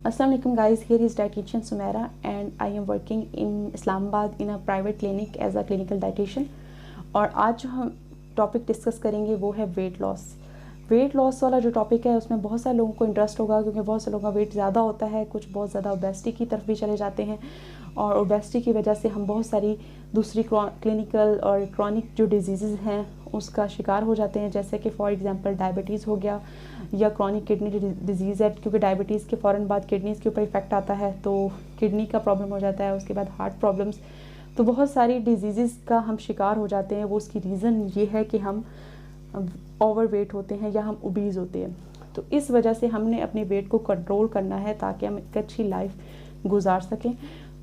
Assalamu alaikum guys, here is dietitian Sumaira and I am working in Islamabad in a private clinic as a clinical dietitian। और आज जो हम topic discuss करेंगे वो है weight loss. Weight loss वाला जो टॉपिक है उसमें बहुत सारे लोगों को इंटरेस्ट होगा क्योंकि बहुत से लोगों का वेट ज़्यादा होता है, कुछ बहुत ज़्यादा ओबेसिटी की तरफ भी चले जाते हैं और ओबेसिटी की वजह से हम बहुत सारी दूसरी क्लिनिकल और क्रॉनिक जो डिजीज़ हैं उसका शिकार हो जाते हैं, जैसे कि फॉर एग्जांपल डायबिटीज़ हो गया या क्रॉनिक किडनी डिजीज़ है, क्योंकि डायबिटीज़ के फ़ौरन बाद किडनीज़ के ऊपर इफेक्ट आता है तो किडनी का प्रॉब्लम हो जाता है, उसके बाद हार्ट प्रॉब्लम्स। तो बहुत सारी डिजीज़ का हम शिकार हो जाते हैं। वो उसकी रीज़न ये है कि हम ओवर वेट होते हैं या हम ओबीज़ होते हैं। तो इस वजह से हमने अपने वेट को कंट्रोल करना है ताकि हम एक अच्छी लाइफ गुजार सकें।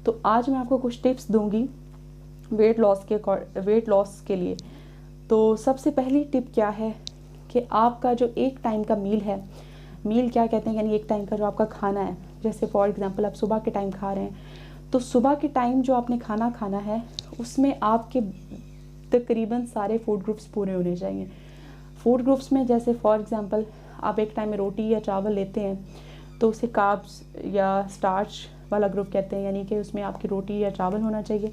तो आज मैं आपको कुछ टिप्स दूंगी वेट लॉस के लिए। तो सबसे पहली टिप क्या है कि आपका जो एक टाइम का मील है, मील क्या कहते हैं, यानी एक टाइम का जो आपका खाना है, जैसे फॉर एग्जांपल आप सुबह के टाइम खा रहे हैं तो सुबह के टाइम जो आपने खाना खाना है उसमें आपके तकरीबन सारे फूड ग्रुप्स पूरे होने चाहिए। फूड ग्रुप्स में जैसे फॉर एग्जांपल आप एक टाइम में रोटी या चावल लेते हैं तो उसे कार्ब्स या स्टार्च वाला ग्रुप कहते हैं, यानी कि उसमें आपकी रोटी या चावल होना चाहिए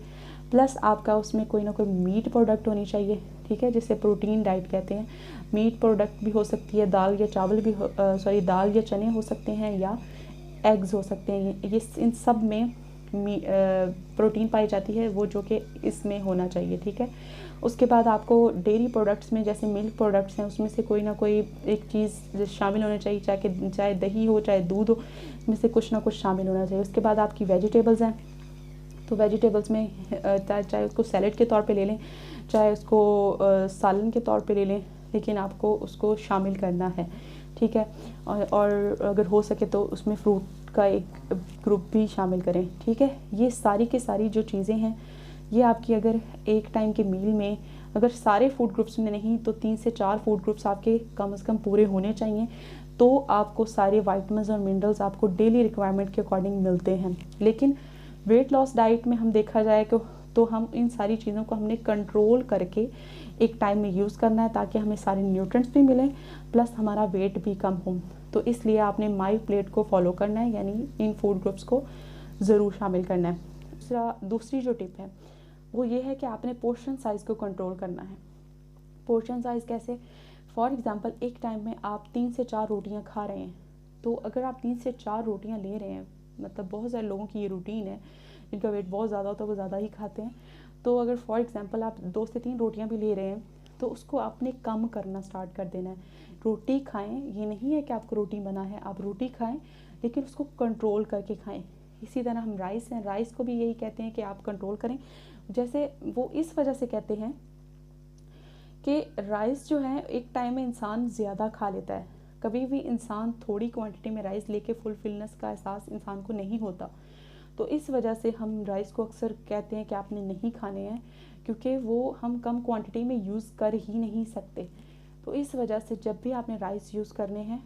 प्लस आपका उसमें कोई ना कोई मीट प्रोडक्ट होनी चाहिए, ठीक है, जिसे प्रोटीन डाइट कहते हैं। मीट प्रोडक्ट भी हो सकती है, दाल या चावल भी दाल या चने हो सकते हैं या एग्स हो सकते हैं। ये इन सब में प्रोटीन पाई जाती है, वो जो कि इसमें होना चाहिए, ठीक है। उसके बाद आपको डेयरी प्रोडक्ट्स में जैसे मिल्क प्रोडक्ट्स हैं उसमें से कोई ना कोई एक चीज़ शामिल होनी चाहिए, चाहे दही हो चाहे दूध हो, इसमें से कुछ ना कुछ शामिल होना चाहिए। उसके बाद आपकी वेजिटेबल्स हैं तो वेजिटेबल्स में चाहे उसको सैलेड के तौर पे ले लें, चाहे उसको सालन के तौर पे ले लें, लेकिन आपको उसको शामिल करना है, ठीक है। और अगर हो सके तो उसमें फ्रूट का एक ग्रुप भी शामिल करें, ठीक है। ये सारी की सारी जो चीज़ें हैं ये आपकी अगर एक टाइम के मील में अगर सारे फूड ग्रुप्स में नहीं तो 3 से 4 फूड ग्रुप्स आपके कम से कम पूरे होने चाहिए, तो आपको सारे वाइटमिन्स और मिनरल्स आपको डेली रिक्वायरमेंट के अकॉर्डिंग मिलते हैं। लेकिन वेट लॉस डाइट में हम देखा जाए तो हम इन सारी चीज़ों को हमने कंट्रोल करके एक टाइम में यूज़ करना है ताकि हमें सारे न्यूट्रिएंट्स भी मिलें प्लस हमारा वेट भी कम हो। तो इसलिए आपने माई प्लेट को फॉलो करना है, यानी इन फूड ग्रुप्स को ज़रूर शामिल करना है। दूसरी जो टिप है वो ये है कि आपने पोर्शन साइज़ को कंट्रोल करना है। पोर्शन साइज़ कैसे? फॉर एग्ज़ाम्पल एक टाइम में आप 3 से 4 रोटियां खा रहे हैं, तो अगर आप 3 से 4 रोटियां ले रहे हैं, मतलब बहुत सारे लोगों की ये रूटीन है जिनका वेट बहुत ज़्यादा होता है वो ज़्यादा ही खाते हैं, तो अगर फॉर एग्ज़ाम्पल आप 2 से 3 रोटियां भी ले रहे हैं तो उसको आपने कम करना स्टार्ट कर देना है। रोटी खाएं, ये नहीं है कि आपको रोटी बना है, आप रोटी खाएं लेकिन उसको कंट्रोल करके खाएं। इसी तरह हम राइस हैं, राइस को भी यही कहते हैं कि आप कंट्रोल करें। जैसे वो इस वजह से कहते हैं कि राइस जो है एक टाइम में इंसान ज़्यादा खा लेता है, कभी भी इंसान थोड़ी क्वांटिटी में राइस लेके फुलफिलनेस का एहसास इंसान को नहीं होता। तो इस वजह से हम राइस को अक्सर कहते हैं कि आपने नहीं खाने हैं, क्योंकि वो हम कम क्वांटिटी में यूज़ कर ही नहीं सकते। तो इस वजह से जब भी आपने राइस यूज़ करने हैं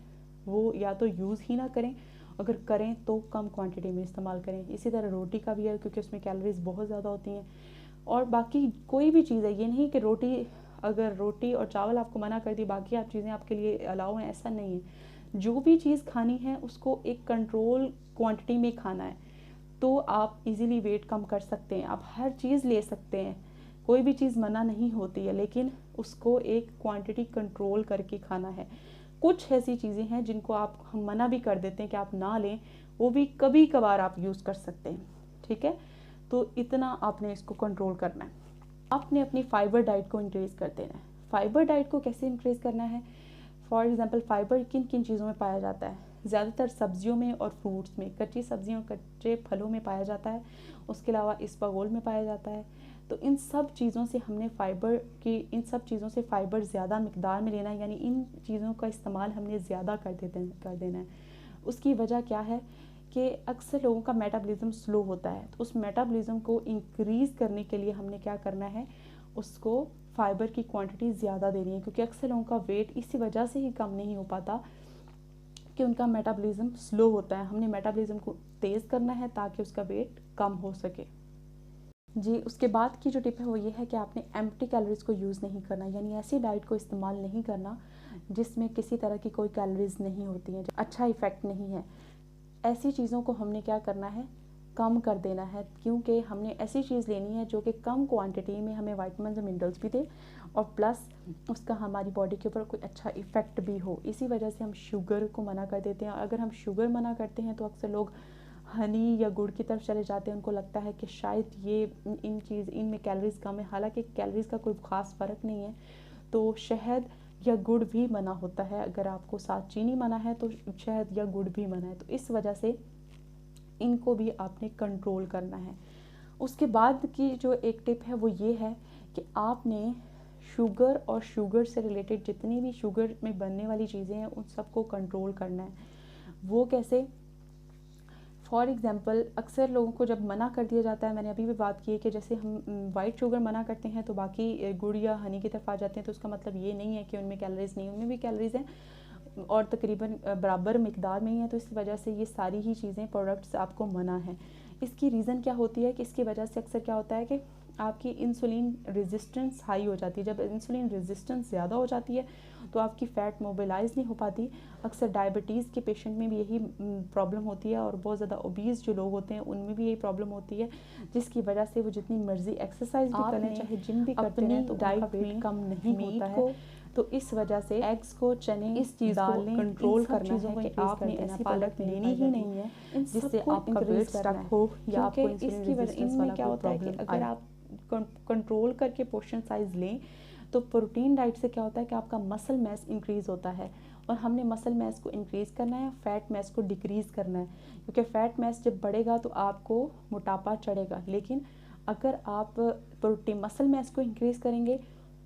वो या तो यूज़ ही ना करें, अगर करें तो कम क्वांटिटी में इस्तेमाल करें। इसी तरह रोटी का भी है, क्योंकि उसमें कैलोरीज बहुत ज़्यादा होती हैं। और बाकी कोई भी चीज़ है, ये नहीं कि अगर रोटी और चावल आपको मना कर दी बाकी आप चीज़ें आपके लिए अलाउ हैं, ऐसा नहीं है। जो भी चीज़ खानी है उसको एक कंट्रोल क्वांटिटी में खाना है, तो आप इजीली वेट कम कर सकते हैं। आप हर चीज़ ले सकते हैं, कोई भी चीज़ मना नहीं होती है, लेकिन उसको एक क्वांटिटी कंट्रोल करके खाना है। कुछ ऐसी चीज़ें हैं जिनको हम मना भी कर देते हैं कि आप ना लें, वो भी कभी कभार आप यूज़ कर सकते हैं, ठीक है। तो इतना आपने इसको कंट्रोल करना है। आपने अपनी फाइबर डाइट को इंक्रीज़ कर देना है। फाइबर डाइट को कैसे इंक्रीज़ करना है? फॉर एग्जांपल फाइबर किन किन चीज़ों में पाया जाता है? ज़्यादातर सब्जियों में और फ्रूट्स में, कच्ची सब्जियों कच्चे फलों में पाया जाता है। उसके अलावा इसबगोल में पाया जाता है। तो इन सब चीज़ों से फ़ाइबर ज़्यादा मिकदार में लेना है, यानी इन चीज़ों का इस्तेमाल हमने ज़्यादा कर देना है। उसकी वजह क्या है कि अक्सर लोगों का मेटाबॉलिज्म स्लो होता है, तो उस मेटाबॉलिज्म को इंक्रीज़ करने के लिए हमने क्या करना है, उसको फाइबर की क्वांटिटी ज़्यादा देनी है, क्योंकि अक्सर लोगों का वेट इसी वजह से ही कम नहीं हो पाता कि उनका मेटाबॉलिज्म स्लो होता है। हमने मेटाबॉलिज्म को तेज़ करना है ताकि उसका वेट कम हो सके। जी, उसके बाद की जो टिप है वो ये है कि आपने एम्प्टी कैलोरीज को यूज़ नहीं करना, यानी ऐसी डाइट को इस्तेमाल नहीं करना जिसमें किसी तरह की कोई कैलोरीज नहीं होती हैं, अच्छा इफ़ेक्ट नहीं है। ऐसी चीज़ों को हमने क्या करना है, कम कर देना है, क्योंकि हमने ऐसी चीज़ लेनी है जो कि कम क्वांटिटी में हमें विटामिन्स और मिनरल्स भी दे और प्लस उसका हमारी बॉडी के ऊपर कोई अच्छा इफ़ेक्ट भी हो। इसी वजह से हम शुगर को मना कर देते हैं। अगर हम शुगर मना करते हैं तो अक्सर लोग हनी या गुड़ की तरफ चले जाते हैं। उनको लगता है कि शायद ये इनमें कैलोरीज कम है, हालांकि कैलोरीज का कोई ख़ास फ़र्क नहीं है। तो शहद या गुड़ भी मना होता है। अगर आपको साथ चीनी मना है तो शहद या गुड़ भी मना है। तो इस वजह से इनको भी आपने कंट्रोल करना है। उसके बाद की जो एक टिप है वो ये है कि आपने शुगर और शुगर से रिलेटेड जितनी भी शुगर में बनने वाली चीज़ें हैं उन सबको कंट्रोल करना है। वो कैसे? फॉर एग्ज़ाम्पल अक्सर लोगों को जब मना कर दिया जाता है, मैंने अभी भी बात की है कि जैसे हम वाइट शुगर मना करते हैं तो बाकी गुड़ या हनी की तरफ आ जाते हैं, तो उसका मतलब ये नहीं है कि उनमें कैलोरीज नहीं, उनमें भी कैलोरीज हैं और तकरीबन बराबर मिकदार में ही है। तो इस वजह से ये सारी ही चीज़ें प्रोडक्ट्स आपको मना है। इसकी रीज़न क्या होती है कि इसकी वजह से अक्सर क्या होता है कि आपकी इंसुलिन रेजिस्टेंस हाई हो जाती है। जब इंसुलिन रेजिस्टेंस ज़्यादा हो जाती है तो आपकी फ़ैट मोबिलाइज नहीं हो पाती। अक्सर डायबिटीज़ के पेशेंट में भी यही प्रॉब्लम होती है और बहुत ज़्यादा ओबीज़ जो लोग होते हैं उनमें भी यही प्रॉब्लम होती है, जिसकी वजह से वो जितनी मर्जी एक्सरसाइज भी करें, चाहे जिम भी करते हैं, तो डाइट वेट कम नहीं होता है। तो इस वजह से एग्स को, चने, इस चीज़ को कंट्रोल करना है कि आपने ऐसी प्रोडक्ट लेनी ही नहीं है जिससे आपका वेट स्टक हो या आपको इसकी वजह इनमें क्या होता है कि अगर आप कंट्रोल करके पोर्शन साइज लें तो प्रोटीन डाइट से क्या होता है कि आपका मसल मैस इंक्रीज़ होता है और हमने मसल मैस को इंक्रीज़ करना है, फैट मैस को डिक्रीज़ करना है, क्योंकि फैट मैस जब बढ़ेगा तो आपको मोटापा चढ़ेगा। लेकिन अगर आप प्रोटीन मसल मैस को इंक्रीज़ करेंगे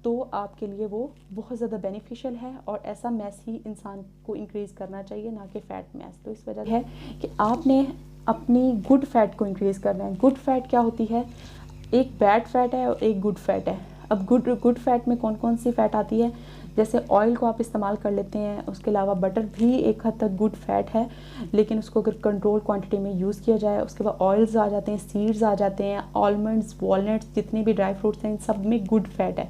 तो आपके लिए वो बहुत ज़्यादा बेनिफिशियल है और ऐसा मैस ही इंसान को इंक्रीज़ करना चाहिए, ना कि फ़ैट मैस। तो इस वजह है कि आपने अपनी गुड फैट को इंक्रीज़ करना है। गुड फैट क्या होती है? एक बैड फैट है और एक गुड फैट है। अब गुड फैट में कौन कौन सी फ़ैट आती है? जैसे ऑयल को आप इस्तेमाल कर लेते हैं, उसके अलावा बटर भी एक हद तक गुड फैट है, लेकिन उसको अगर कंट्रोल क्वांटिटी में यूज़ किया जाए। उसके बाद ऑयल्स आ जाते हैं, सीड्स आ जाते हैं, आलमंड्स, वॉलनट्स, जितने भी ड्राई फ्रूट्स हैं, इन सब में गुड फैट है।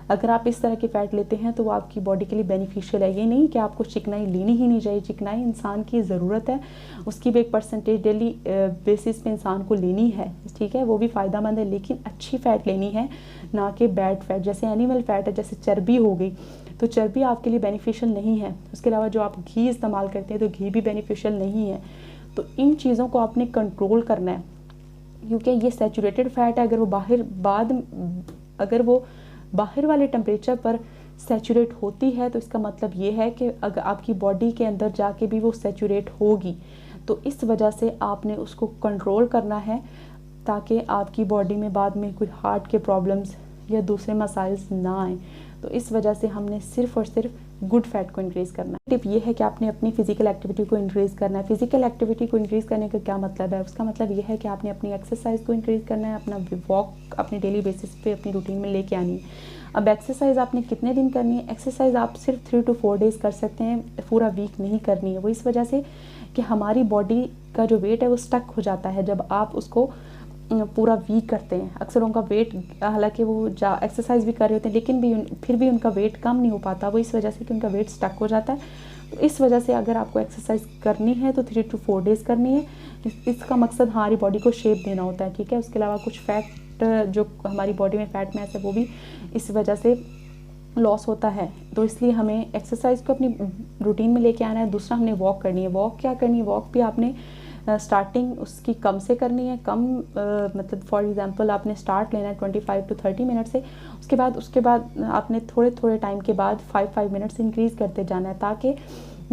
अगर आप इस तरह के फ़ैट लेते हैं तो वो आपकी बॉडी के लिए बेनिफिशियल है। ये नहीं कि आपको चिकनाई लेनी ही नहीं चाहिए, चिकनाई इंसान की ज़रूरत है, उसकी भी एक परसेंटेज डेली बेसिस पे इंसान को लेनी है, ठीक है, वो भी फ़ायदेमंद है, लेकिन अच्छी फ़ैट लेनी है, ना कि बैड फैट। जैसे एनिमल फैट है, जैसे चर्बी हो गई, तो चर्बी आपके लिए बेनिफिशियल नहीं है। उसके अलावा जो आप घी इस्तेमाल करते हैं तो घी भी बेनिफिशियल नहीं है। तो इन चीज़ों को आपने कंट्रोल करना है, क्योंकि ये सैचुरेटेड फ़ैट है। अगर वो बाहर वाले टेम्परेचर पर सैचुरेट होती है तो इसका मतलब ये है कि अगर आपकी बॉडी के अंदर जाके भी वो सैचुरेट होगी। तो इस वजह से आपने उसको कंट्रोल करना है ताकि आपकी बॉडी में बाद में कोई हार्ट के प्रॉब्लम्स या दूसरे मसाइल्स ना आए। तो इस वजह से हमने सिर्फ़ और सिर्फ गुड फैट को इंक्रीज़ करना है। टिप ये है कि आपने अपनी फ़िज़िकल एक्टिविटी को इंक्रीज़ करना है। फ़िज़िकल एक्टिविटी को इंक्रीज़ करने का क्या मतलब है? उसका मतलब ये है कि आपने अपनी एक्सरसाइज को इंक्रीज़ करना है, अपना वॉक अपनी डेली बेसिस पे अपनी रूटीन में लेके आनी है। अब एक्सरसाइज आपने कितने दिन करनी है? एक्सरसाइज आप सिर्फ 3 to 4 डेज़ कर सकते हैं, पूरा वीक नहीं करनी है। वो इस वजह से कि हमारी बॉडी का जो वेट है वो स्टक हो जाता है जब आप उसको पूरा वीक करते हैं। अक्सर उनका वेट, हालांकि वो एक्सरसाइज भी कर रहे होते हैं, लेकिन फिर भी उनका वेट कम नहीं हो पाता। वो इस वजह से कि उनका वेट स्टक हो जाता है। तो इस वजह से अगर आपको एक्सरसाइज करनी है तो 3 to 4 डेज़ करनी है। इसका मकसद हमारी बॉडी को शेप देना होता है, ठीक है। उसके अलावा कुछ फैट, जो हमारी बॉडी में फैट मैस है, वो भी इस वजह से लॉस होता है। तो इसलिए हमें एक्सरसाइज को अपनी रूटीन में लेके आना है। दूसरा, हमने वॉक करनी है। वॉक क्या करनी है? वॉक भी आपने स्टार्टिंग उसकी कम से करनी है। मतलब फॉर एग्जांपल आपने स्टार्ट लेना है 25 to 30 मिनट से। उसके बाद आपने थोड़े थोड़े टाइम के बाद 5 मिनट्स इंक्रीज़ करते जाना है, ताकि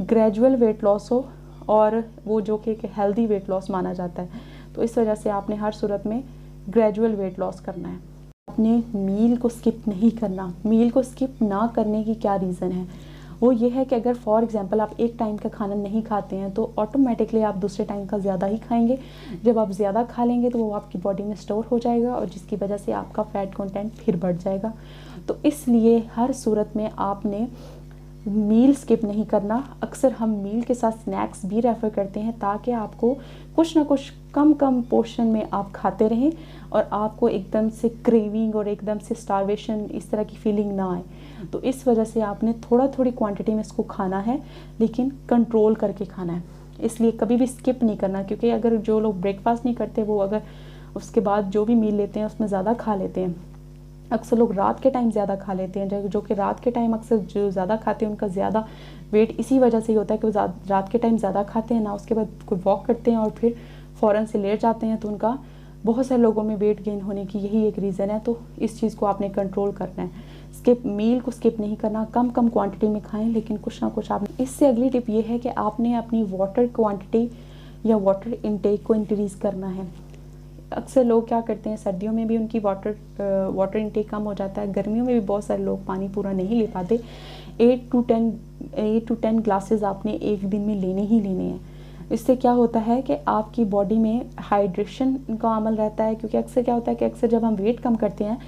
ग्रेजुअल वेट लॉस हो, और वो जो कि हेल्दी वेट लॉस माना जाता है। तो इस वजह से आपने हर सूरत में ग्रेजुअल वेट लॉस करना है। आपने मील को स्किप नहीं करना। मील को स्किप ना करने की क्या रीज़न है? वो ये है कि अगर फॉर एग्जांपल आप एक टाइम का खाना नहीं खाते हैं तो ऑटोमेटिकली आप दूसरे टाइम का ज़्यादा ही खाएंगे। जब आप ज़्यादा खा लेंगे तो वो आपकी बॉडी में स्टोर हो जाएगा और जिसकी वजह से आपका फ़ैट कंटेंट फिर बढ़ जाएगा। तो इसलिए हर सूरत में आपने मील स्किप नहीं करना। अक्सर हम मील के साथ स्नैक्स भी रेफ़र करते हैं, ताकि आपको कुछ ना कुछ कम पोर्शन में आप खाते रहें और आपको एकदम से क्रेविंग और एकदम से स्टारवेशन, इस तरह की फीलिंग ना आए। तो इस वजह से आपने थोड़ी क्वांटिटी में इसको खाना है, लेकिन कंट्रोल करके खाना है। इसलिए कभी भी स्किप नहीं करना, क्योंकि अगर जो लोग ब्रेकफास्ट नहीं करते वो अगर उसके बाद जो भी मील लेते हैं उसमें ज़्यादा खा लेते हैं। अक्सर लोग रात के टाइम ज़्यादा खा लेते हैं, जो कि रात के टाइम अक्सर जो ज़्यादा खाते हैं उनका ज़्यादा वेट इसी वजह से ही होता है कि वो रात के टाइम ज़्यादा खाते हैं ना, उसके बाद कोई वॉक करते हैं और फिर फ़ौरन से लेट जाते हैं, तो उनका बहुत सारे लोगों में वेट गेन होने की यही एक रीज़न है। तो इस चीज़ को आपने कंट्रोल करना है, मील को स्किप नहीं करना, कम कम क्वांटिटी में खाएं, लेकिन कुछ ना कुछ आपने। इससे अगली टिप ये है कि आपने अपनी वाटर क्वांटिटी या वाटर इनटेक को इंक्रीज़ करना है। अक्सर लोग क्या करते हैं, सर्दियों में भी उनकी वाटर इनटेक कम हो जाता है, गर्मियों में भी बहुत सारे लोग पानी पूरा नहीं ले पाते। 8 to 10 ग्लासेस आपने एक दिन में लेने ही लेने हैं। इससे क्या होता है कि आपकी बॉडी में हाइड्रेशन का अमल रहता है, क्योंकि अक्सर क्या होता है कि अक्सर जब हम वेट कम करते हैं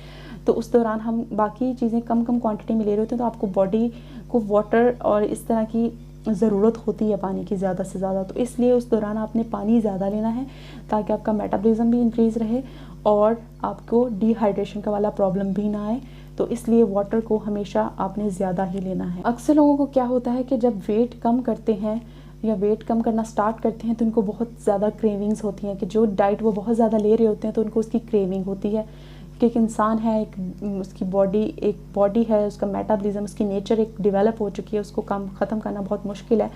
तो उस दौरान हम बाकी चीज़ें कम कम क्वांटिटी में ले रहे होते हैं, तो आपको बॉडी को वाटर और इस तरह की ज़रूरत होती है पानी की ज़्यादा से ज़्यादा। तो इसलिए उस दौरान आपने पानी ज़्यादा लेना है ताकि आपका मेटाबॉलिज्म भी इंक्रीज़ रहे और आपको डिहाइड्रेशन का वाला प्रॉब्लम भी ना आए। तो इसलिए वाटर को हमेशा आपने ज़्यादा ही लेना है। अक्सर लोगों को क्या होता है कि जब वेट कम करते हैं या वेट कम करना स्टार्ट करते हैं तो उनको बहुत ज़्यादा क्रेविंग्स होती हैं कि जो डाइट वो बहुत ज़्यादा ले रहे होते हैं तो उनको उसकी क्रेविंग होती है कि एक इंसान है, उसकी बॉडी है, उसका मेटाबॉलिज्म, उसकी नेचर एक डेवलप हो चुकी है, उसको काम ख़त्म करना बहुत मुश्किल है।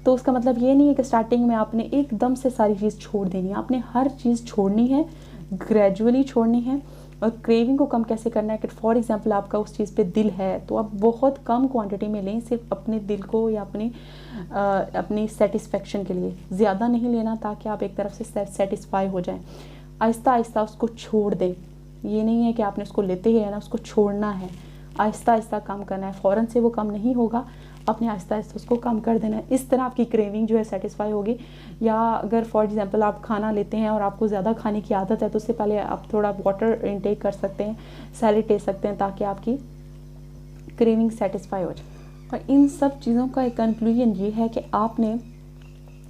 तो उसका मतलब ये नहीं है कि स्टार्टिंग में आपने एकदम से सारी चीज़ छोड़ देनी है, आपने हर चीज़ छोड़नी है, ग्रेजुअली छोड़नी है। और क्रेविंग को कम कैसे करना है कि फॉर एग्जांपल आपका उस चीज़ पे दिल है तो आप बहुत कम क्वांटिटी में लें, सिर्फ अपने दिल को या अपनी सेटिस्फेक्शन के लिए, ज़्यादा नहीं लेना ताकि आप एक तरफ से सेटिस्फाई हो जाएं। आहिस्ता आहिस्ता उसको छोड़ दें, ये नहीं है कि आपने उसको लेते ही रहना, उसको छोड़ना है, आहिस्ता आहिस्ता कम करना है। फ़ौरन से वो कम नहीं होगा, अपने आहिस्ता आहिस्ता उसको कम कर देना है। इस तरह आपकी क्रेविंग जो है सेटिस्फाई होगी। या अगर फॉर एग्जांपल आप खाना लेते हैं और आपको ज़्यादा खाने की आदत है तो उससे पहले आप थोड़ा वाटर इनटेक कर सकते हैं, सैलेड ले सकते हैं ताकि आपकी क्रेविंग सेटिस्फाई हो जाए। और इन सब चीज़ों का एक कंक्लूजन ये है कि आपने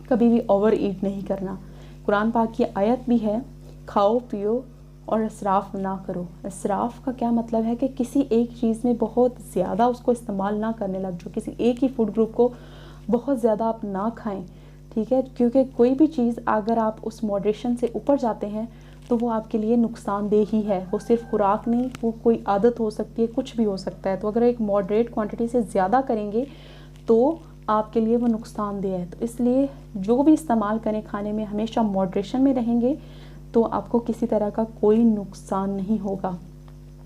कभी भी ओवर ईट नहीं करना। कुरान पाक की आयत भी है, खाओ पियो और इसराफ़ ना करो। इसराफ़ का क्या मतलब है कि किसी एक चीज़ में बहुत ज़्यादा उसको इस्तेमाल ना करने लग जाओ, किसी एक ही फूड ग्रुप को बहुत ज़्यादा आप ना खाएं, ठीक है। क्योंकि कोई भी चीज़ अगर आप उस मॉडरेशन से ऊपर जाते हैं तो वो आपके लिए नुकसानदेह ही है। वो सिर्फ खुराक नहीं, वो कोई आदत हो सकती है, कुछ भी हो सकता है। तो अगर एक मॉडरेट क्वांटिटी से ज़्यादा करेंगे तो आपके लिए वो नुकसानदेह है। तो इसलिए जो भी इस्तेमाल करें खाने में हमेशा मॉडरेशन में रहेंगे तो आपको किसी तरह का कोई नुकसान नहीं होगा।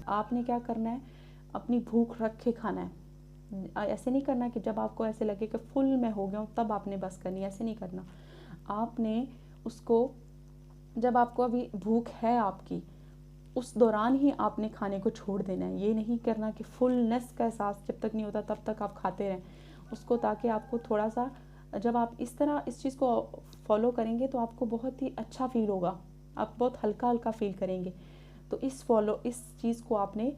आपने क्या करना है, अपनी भूख रख के खाना है। ऐसे नहीं करना कि जब आपको ऐसे लगे कि फुल मैं हो गया हूँ तब आपने बस करनी है, ऐसे नहीं करना। आपने उसको, जब आपको अभी भूख है आपकी, उस दौरान ही आपने खाने को छोड़ देना है। ये नहीं करना कि फुलनेस का एहसास जब तक नहीं होता तब तक आप खाते रहें उसको, ताकि आपको थोड़ा सा, जब आप इस तरह इस चीज़ को फॉलो करेंगे तो आपको बहुत ही अच्छा फील होगा, आप बहुत हल्का हल्का फील करेंगे। तो इस चीज़ को आपने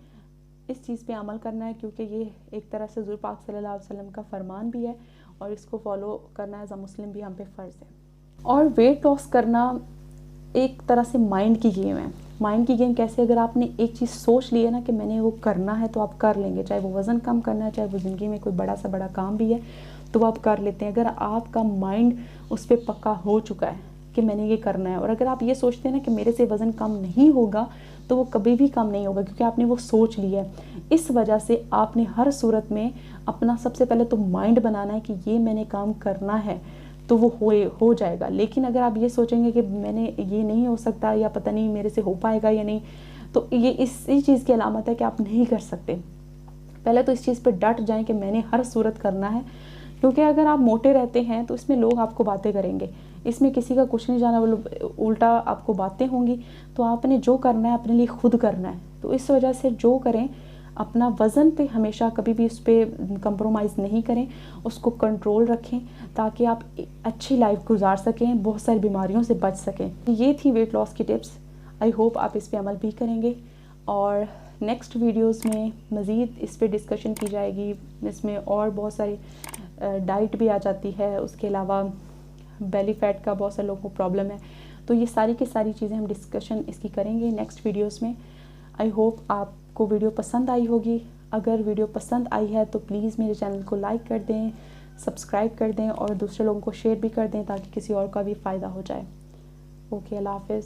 इस चीज़ पे अमल करना है, क्योंकि ये एक तरह से हुज़ूर पाक सल्लल्लाहु अलैहि वसल्लम का फरमान भी है और इसको फॉलो करना एज अ मुस्लिम भी हम पे फ़र्ज़ है। और वेट लॉस करना एक तरह से माइंड की गेम है। माइंड की गेम कैसे, अगर आपने एक चीज़ सोच ली है ना कि मैंने वो करना है तो आप कर लेंगे, चाहे वो वज़न कम करना है, चाहे वो ज़िंदगी में कोई बड़ा सा बड़ा काम भी है तो वो आप कर लेते हैं। अगर आपका माइंड उस पर पक्का हो चुका है कि मैंने ये करना है, और अगर आप ये सोचते हैं ना कि मेरे से वज़न कम नहीं होगा तो वो कभी भी कम नहीं होगा, क्योंकि आपने वो सोच लिया है। इस वजह से आपने हर सूरत में अपना सबसे पहले तो माइंड बनाना है कि ये मैंने काम करना है तो वो हो जाएगा। लेकिन अगर आप ये सोचेंगे कि मैंने ये नहीं हो सकता या पता नहीं मेरे से हो पाएगा या नहीं, तो ये इसी चीज़ की अलामत है कि आप नहीं कर सकते। पहले तो इस चीज़ पर डट जाएं कि मैंने हर सूरत करना है, क्योंकि अगर आप मोटे रहते हैं तो इसमें लोग आपको बातें करेंगे, इसमें किसी का कुछ नहीं जाना, उल्टा आपको बातें होंगी। तो आपने जो करना है अपने लिए खुद करना है। तो इस वजह से जो करें, अपना वज़न पे हमेशा कभी भी उस पर कंप्रोमाइज़ नहीं करें, उसको कंट्रोल रखें ताकि आप अच्छी लाइफ गुजार सकें, बहुत सारी बीमारियों से बच सकें। ये थी वेट लॉस की टिप्स। आई होप आप इस पे अमल भी करेंगे और नेक्स्ट वीडियोस में मज़ीद इस पे डिस्कशन की जाएगी। इसमें और बहुत सारी डाइट भी आ जाती है, उसके अलावा बेली फैट का बहुत सारे लोगों को प्रॉब्लम है। तो ये सारी की सारी चीज़ें हम डिस्कशन इसकी करेंगे नेक्स्ट वीडियोस में। आई होप आपको वीडियो पसंद आई होगी। अगर वीडियो पसंद आई है तो प्लीज़ मेरे चैनल को लाइक कर दें, सब्सक्राइब कर दें और दूसरे लोगों को शेयर भी कर दें ताकि किसी और का भी फ़ायदा हो जाए। ओके, अल्लाह हाफ़िज़।